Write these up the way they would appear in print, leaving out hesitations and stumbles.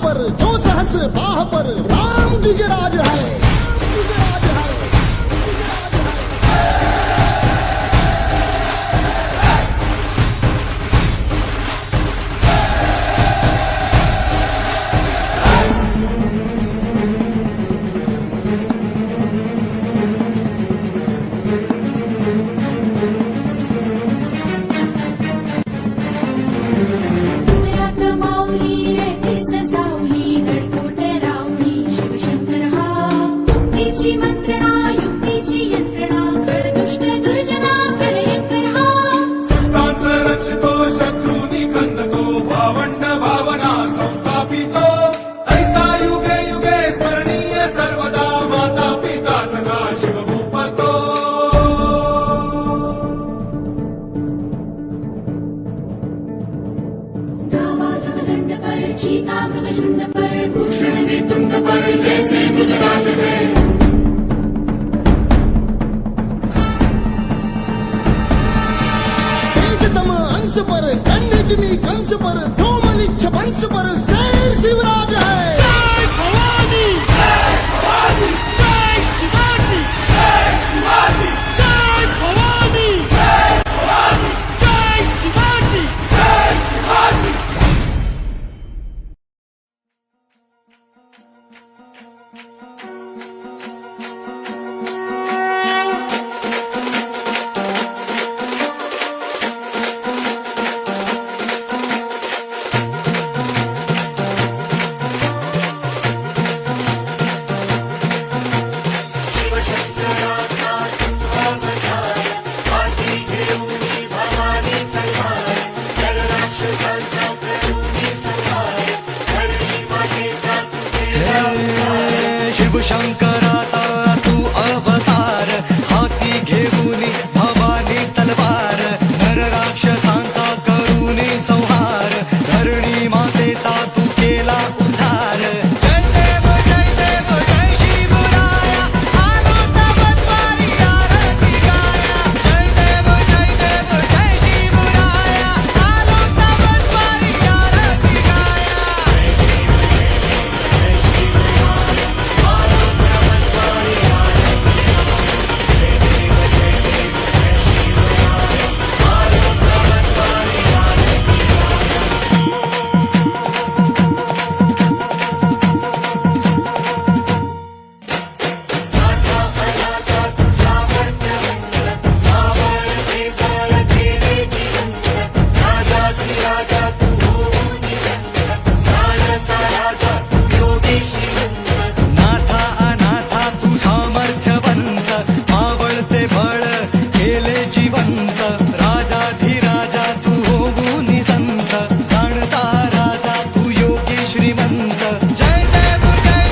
पर जो सहस बाह पर राम द्विजराज है। चीता मृगझुंड पर भूषण में तुंड पर जैसे मृगराज है। तेजतम अंश पर कन्यजनी कंस पर धूमलिच्छ वंश पर शेर शिवराज है। जय भवानी जय भवानी जय शिवाजी जय शिवाजी जय भवानी जय भवानी जय शिवाजी जय शिवाजी। शिवशंकराचा तू अवतार हाती घेऊनी भवानी तलवार नर राक्षसांचा करूनी संहार धरणी मातेचा तू केला उद्धार। जय देव जय शिवराया आलो तवद्वारी आरती गाया। जय देव जय शिवराया आलो तवद्वारी आरती गाया। नाथा अनाथा तू सामर्थ्यवंत मावळते बळ केले जिवंत राजाधिराजा तू होऊनी संत जाणता राजा तू योगी श्रीमंत। जय देव जय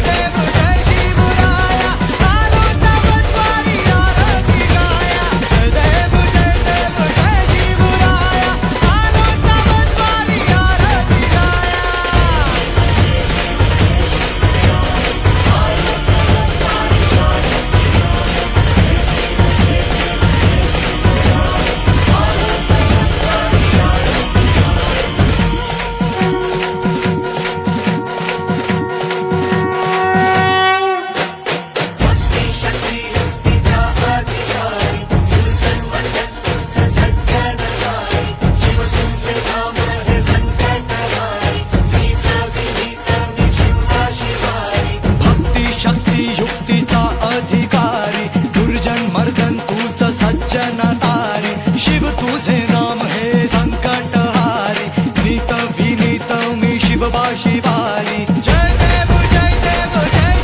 शिवराया आलो तवद्वारी आरती गाया। जय देव जय शिवराया आलो तवद्वारी आरती गाया। भक्ती शक्ती युक्तीचा अधिकारी दुर्जन मर्दन तूच सज्जनतारी शिव तुझे नाम हे संकटहारी नीत विनीत मी शिवबा शिवारी। जय देव जय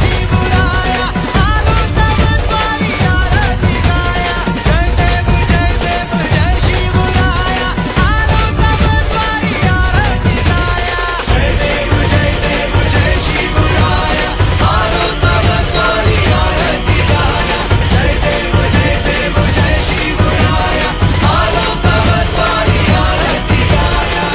शिवराया आलो तवद्वारी आरती गाया। जय देव जय शिवराया आलो तवद्वारी आरती गाया। जय देव जय शिवराया आलो तवद्वारी आरती गाया। जय देव जय शिवराया आलो तवद्वारी आरती गाया।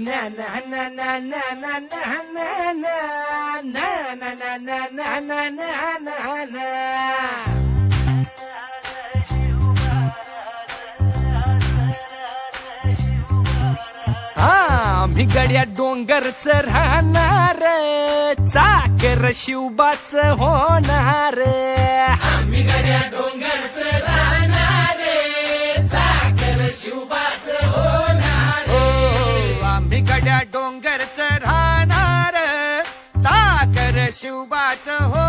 ना ना ना ना ना ना ना ना ना ना ना ना ना ना ना ना ना. आम्ही गड्या डोंगरच राहणार चाकर शिवबाच होणार. आम्ही गड्या डोंगरच राहणार चाकर शिवबाच होणार. आम्ही गड्या डोंगरच राहणार चाकर शिवबाच हो